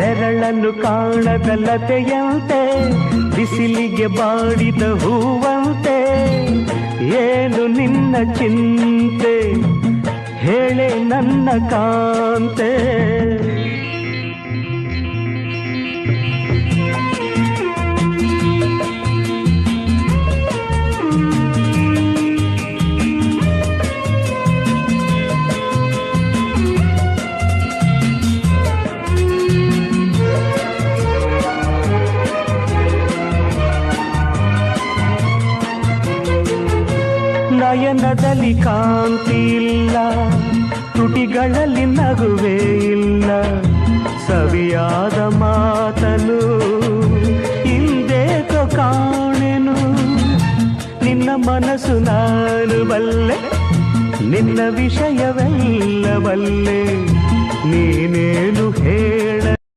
ನೆರಳನ್ನು ಕಾಣದ ಲತೆಯಂತೆ ಬಿಸಿಲಿಗೆ ಬಾಡಿದ ಹೂವಂತೆ ಏನು ನಿನ್ನ ಚಿಂತೆ ಹೇಳೆ ನನ್ನ ಕಾಂತೆ. ನಯನದಲ್ಲಿ ಕಾಂತಿ ಇಲ್ಲ, ತುಟಿಗಳಲ್ಲಿ ನಗುವೇ ಇಲ್ಲ, ಸವಿಯಾದ ಮಾತನು ಹಿಂದೇಕೋ ಕಾಣೆನು. ನಿನ್ನ ಮನಸ್ಸು ನಾನು ಬಲ್ಲೆ, ನಿನ್ನ ವಿಷಯವೆಲ್ಲ ಬಲ್ಲೆ, ನೀನೇನು ಹೇಳ